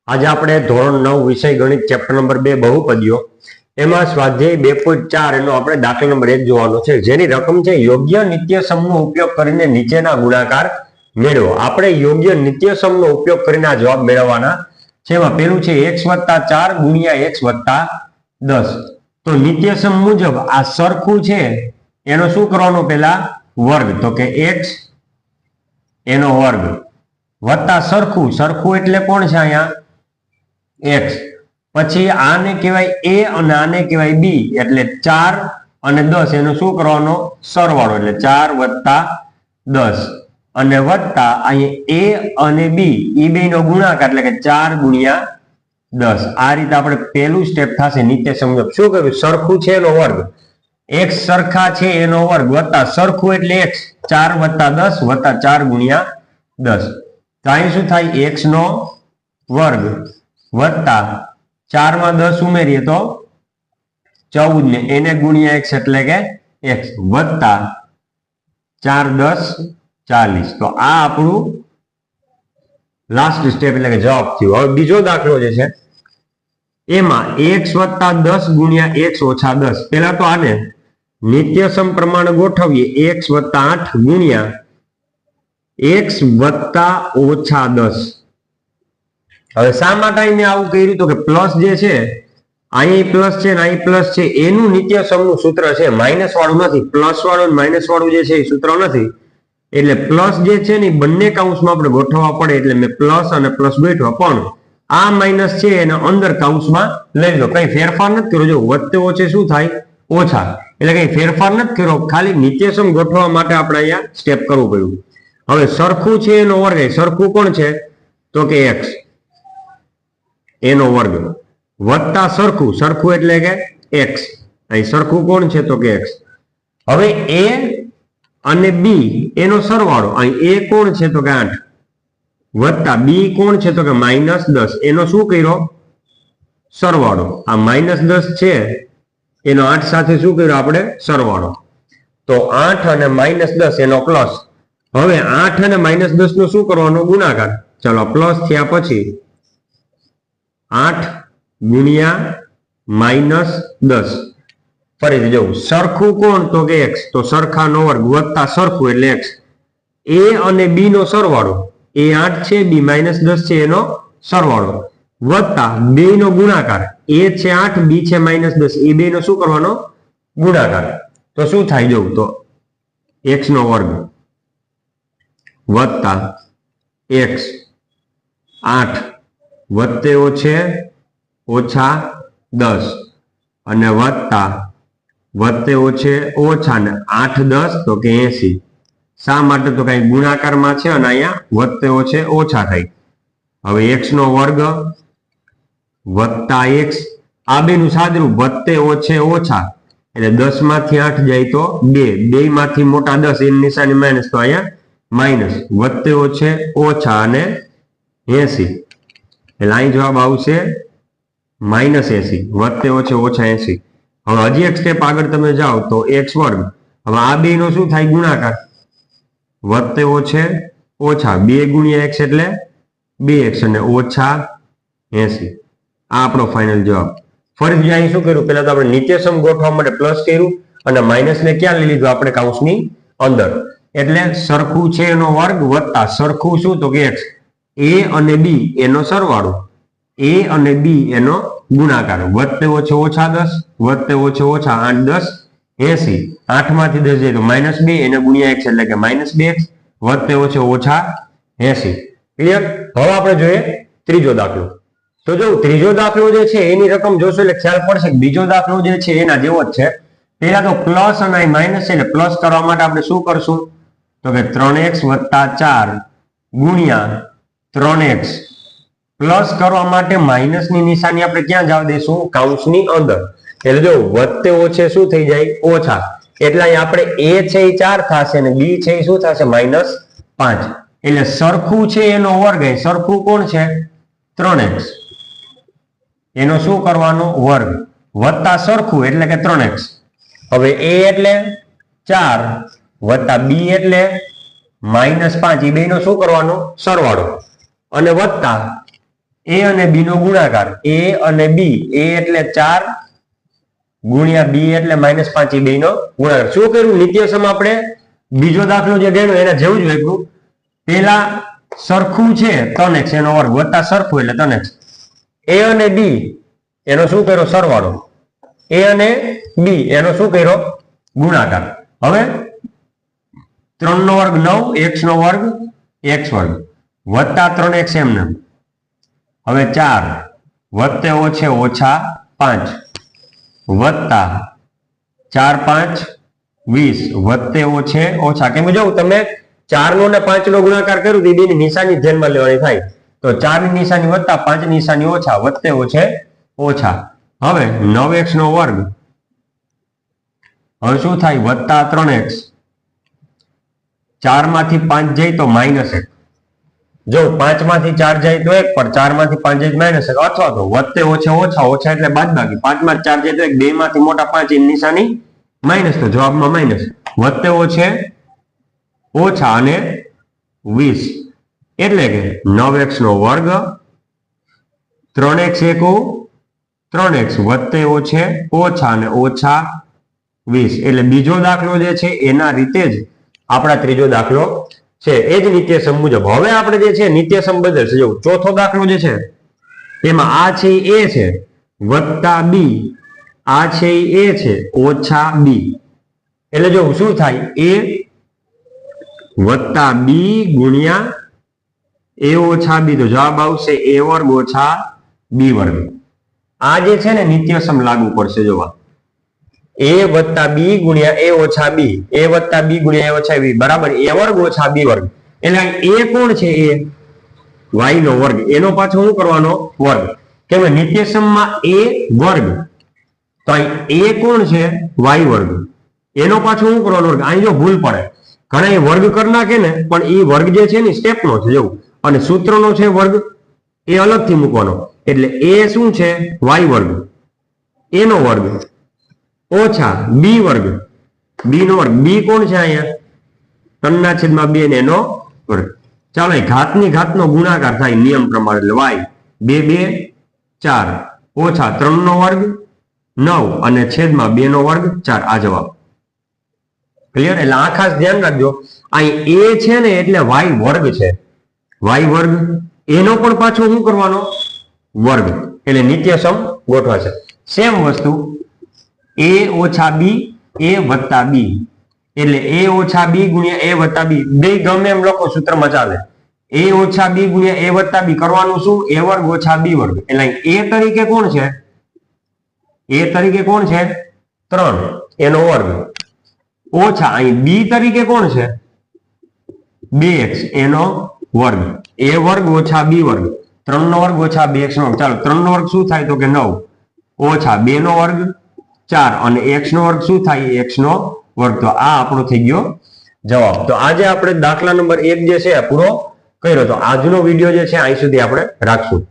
આજે આપણે ધોરણ 9 વિષય ગણિત ચેપ્ટર નંબર 2 બહુપદીઓ એમાં સ્વાધ્યાય 2.4 એનો આપણે દાખલા નંબર 1 જોવાનો છે, જેની રકમ છે યોગ્ય નિત્યસમનો ઉપયોગ કરીને નીચેના ગુણાકાર મેળવો। આપણે યોગ્ય નિત્યસમનો ઉપયોગ કરીને આ જવાબ મેળવવાના છે। એમાં પહેલું છે x + 4 * x + 10। તો નિત્યસમ મુજબ આ સરખું છે એનો શું કરવાનો પહેલા વર્ગ, તો કે x એનો વર્ગ વત્તા સરખું, સરખું એટલે કોણ છે અહીંયા x, પછી આને કહેવાય a અને આને કહેવાય b, એટલે 4 અને 10 એનો શું કરવાનો સરવાળો, એટલે 4 + 10 અને વત્તા અહીંયા a અને b એ બેનો ગુણાકાર, એટલે કે 4 * 10। આ રીતે આપણે પહેલું સ્ટેપ થશે નિત્યસમ મુજબ। શું કર્યું, સરખું છે એનો વર્ગ, x સરખા છે એનો વર્ગ વત્તા સરખું એટલે x, 4 + 10 વત્તા 4 * 10। તો અહીં શું થાય, x નો વર્ગ વત્તા 4 માં 10 ઉમેરીએ તો 14 ને એને ગુણ્યા x એટલે કે x વત્તા 4 × 10 = 40। તો આ આપણું લાસ્ટ સ્ટેપ એટલે કે જવાબ થયો। હવે બીજો દાખલો જે છે એમાં x + 10 * x - 10। પહેલા તો આને નિત્યસમ પ્રમાણે ગોઠવીએ, x + 8 * x + -10। હવે શા માટે અહીંયા આવું કર્યું, તો કે પ્લસ જે છે અહીં પ્લસ છે ને અહીં પ્લસ છે એનું નિત્યસમનું સૂત્ર છે, માઇનસ વાળું નથી। પ્લસ વાળું અને માઇનસ વાળું જે છે એ સૂત્ર નથી, એટલે પ્લસ જે છે ને બંને કૌંસમાં આપણે ગોઠવવા પડે, એટલે મેં પ્લસ અને પ્લસ ગોઠવા, પણ આ માઇનસ છે એને અંદર કૌંસમાં લઈ લો, કઈ ફેરફાર નથી કર્યો। જો વત્તે ઓછે શું થાય, ઓછા, એટલે કઈ ફેરફાર નથી કર્યો, ખાલી નિત્યસમ ગોઠવવા માટે આપણે અહીંયા સ્ટેપ કરવું પડ્યું। હવે સરખું છે એનો વર્ગ, સરખું કોણ છે તો કે x એનો વર્ગ વત્તા સરખું, સરખું એટલે કે x, અહીં સરખું કોણ છે તો કે x। હવે a અને b એનો સરવાળો, અહીં a કોણ છે તો કે 8 વત્તા b કોણ છે તો કે -10, એનો શું કર્યો સરવાળો, આ -10 છે એનો 8 સાથે શું કર્યો આપણે સરવાળો, તો 8 અને -10 એનો પ્લસ। હવે 8 અને -10 નો શું કરવાનો ગુણાકાર, ચલો પ્લસ થયા પછી 8 * -10, ફરીથી જવું, સરખું કોણ તો કે x, તો સરખાનો વર્ગ વત્તા સરખું એટલે x, a અને b નો સરવાળો, a 8 છે b -10 છે એનો સરવાળો વત્તા 2 નો ગુણાકાર, a છે 8 b છે -10 એ બે નો શું કરવાનો ગુણાકાર। તો શું થાય જવું, તો x નો વર્ગ વત્તા x 8 વત્તે ઓછે ઓછા 10 અને વત્તા વત્તે ઓછે ઓછા ને 8 × 10 તો કે 80। શા માટે, તો કઈ ગુણાકારમાં છે અને અહીંયા વત્તે ઓછે ઓછા થાય। હવે x નો વર્ગ વત્તા x, આ બેનું સાદરૂપ વત્તે ઓછે ઓછા, એટલે 10 માંથી 8 જાય તો 2, 2 માંથી મોટા 10 એની નિશાની માઇનસ, તો અહીંયા માઇનસ વત્તે ઓછે ઓછા અને 80, એટલે અહીં જવાબ આવશે -80 વત્તે ઓછે ઓછા 80। હવે હજી એક સ્ટેપ આગળ તમે જાઓ તો x વર્ગ, હવે આ બે નો શું થાય ગુણાકાર, વત્તે ઓછે ઓછા 2 × x એટલે 2x અને ઓછા 80। આ આપણો ફાઇનલ જવાબ। ફરીથી અહીં શું કર્યું, પહેલા તો આપણે નિત્યસમ ગોઠવવા માટે પ્લસ કર્યું અને માઇનસ ને ક્યાં લઈ લીધું આપણે કૌંસની અંદર, એટલે સરખું છે એનો વર્ગ વત્તા સરખું શું તો કે x, a અને b એનો સરવાળો, a અને b એનો ગુણાકાર વત્તે ઓછે ઓછા 10 વત્તે ઓછે ઓછા 8 × 10 80, 8 માંથી 10 જાય તો -2 એને ગુણ્યા x એટલે કે -2x વત્તે ઓછે ઓછા 80। ક્લિયર। હવે આપણે જોઈએ ત્રીજો દાખલો। તો જો ત્રીજો દાખલો જે છે એની રકમ જોશો એટલે ખ્યાલ પડશે કે બીજો દાખલો જે છે એના જેવો જ છે। પહેલા તો પ્લસ અને અહીં માઇનસ છે, એટલે પ્લસ કરવા માટે આપણે શું કરશું, તો કે 3x + 4 * 3x, પ્લસ કરવા માટે માઇનસ ની નિશાની આપણે ક્યાં જવા દઈશું, કૌંસની અંદર, એટલે જો વત્તે ઓછે શું થઈ જાય ઓછા, એટલે અહીં આપણે a છે એ 4 થશે અને b છે એ શું થશે -5, એટલે સરખું છે એનો વર્ગ, સરખું કોણ છે 3x એનો શું કરવાનો વર્ગ વત્તા સરખું એટલે કે 3x। હવે a એટલે 4 વત્તા b એટલે -5, એ બે નો શું કરવાનો સરવાળો અને વત્તા એ અને બી નો ગુણાકાર એ અને બી એ એટલે 4 ગુણ્યા બી એટલે -5 એ બે નો ગુણાકાર. શું કર્યું નિત્યસમ આપણે બીજો દાખલો જે ગણ્યો એના જેવું જ લખ્યું. પેલા સરખું છે 3x એનો વર્ગ વત્તા સરખું એટલે 3x. એ અને બી એનો શું કર્યો સરવાળો, એ અને બી એનો શું કર્યો ગુણાકાર. હવે 3 નો વર્ગ 9 x નો વર્ગ x વર્ગ વત્તા 3x એમને. હવે 4 વત્તે ઓછે ઓછા 5 વત્તા 4 5 20 વત્તે ઓછે ઓછા. કેમ કે જો તમે 4 નો ને 5 નો ગુણાકાર કર્યું તો બેની નિશાની ધ્યાનમાં લેવાની થાય. તો 4 ની નિશાની વત્તા 5 ની નિશાની ઓછા વત્તે ઓછે ઓછા. હવે 9x નો વર્ગ હવે શું થાય વત્તા 3x. 4 માંથી 5 જાય તો -1. જો 5 માંથી 4 જાય તો 1 પણ 4 માંથી 5 જાય -1 અથવા તો વત્તે ઓછે ઓછા ઓછા એટલે બાદબાકી 5 માં 4 જાય તો 1 2 માંથી મોટા 5 ની નિશાની માઇનસ તો જવાબમાં માઇનસ. વત્તે ઓછે ઓછા અને 20 એટલે કે 9x નો વર્ગ 3x એકુ 3x વત્તે ઓછે ઓછા અને ઓછા 20 એટલે બીજો દાખલો જે છે એના રીતે જ આપણા ત્રીજો દાખલો છે એ જ નિત્યસમ મુજબ. હવે આપણે જે છે નિત્યસમ બદલશે. જો ચોથો દાખલો જે છે એમાં આ છે એ છે વત્તા બી, આ છે એ છે ઓછા બી. એટલે જો શું થાય એ વત્તા બી ગુણ્યા એ ઓછા બી તો જવાબ આવશે એ વર્ગ ઓછા બી વર્ગ. આ જે છે ને નિત્યસમ લાગુ પડશે. જોવા એ વત્તા બી ગુણ્યા એ ઓછા બી, એ વત્તા બી ગુણ્યા એ ઓછા બી બરાબર એ વર્ગ ઓછા બી વર્ગ. એટલે એ કોણ છે એ વાય નો વર્ગ એનો પાછો શું કરવાનો વર્ગ. કેમ નિત્યસમમાં એ વર્ગ તો અહીં એ કોણ છે વાય વર્ગ એનો પાછો શું કરવાનો વર્ગ. અહીં જો ભૂલ પડે ઘણા એ વર્ગ કરી નાખે ને પણ એ વર્ગ જે છે ને સ્ટેપ નો છે જેવું અને સૂત્રનો છે વર્ગ એ અલગથી મૂકવાનો. એટલે એ શું છે વાય વર્ગ એનો વર્ગ ઓછા બી વર્ગ બી નો વર્ગ. બી કોણ છે અહીંયા 3/2 ને એનો વર્ગ. ચાલો ઘાતની ઘાતનો ગુણાકાર થાય નિયમ પ્રમાણે એટલે વાય 2 2 4 ઓછા 3 નો વર્ગ 9 અને છેદમાં 2 નો વર્ગ 4. આ જવાબ ક્લિયર. એટલે આ ખાસ ધ્યાન રાખજો અહીં એ છે ને એટલે વાય વર્ગ છે. વાય વર્ગ એનો પણ પાછો શું કરવાનો વર્ગ. એટલે નિત્યસમ ગોઠવા છે. સેમ વસ્તુ એ ઓછા બી એ વત્તા બી એટલે એ ઓછા બી ગુણ્યા એ વત્તા બી બે ગમે એમ લખો સૂત્રમાં ચાલે. એ ઓછા બી ગુણ્યા એ વત્તા બી કરવાનું શું એ વર્ગ ઓછા બી વર્ગ. એટલે એ તરીકે કોણ છે એ તરીકે કોણ છે 3 એનો વર્ગ ઓછા અહીં બી તરીકે કોણ છે 2x એનો વર્ગ. એ વર્ગ ઓછા બી વર્ગ 3 નો વર્ગ ઓછા 2x નો વર્ગ. ચાલો 3 નો વર્ગ શું થાય તો કે 9 ઓછા 2 નો વર્ગ 4 અને x નો વર્ગ શું થાય x નો વર્ગ. તો આ આપણો થઈ ગયો જવાબ. તો આજે આપણે દાખલા નંબર 1 જે છે પૂરો કર્યો. તો આજનો વિડીયો જે છે અહીં સુધી આપણે રાખશું.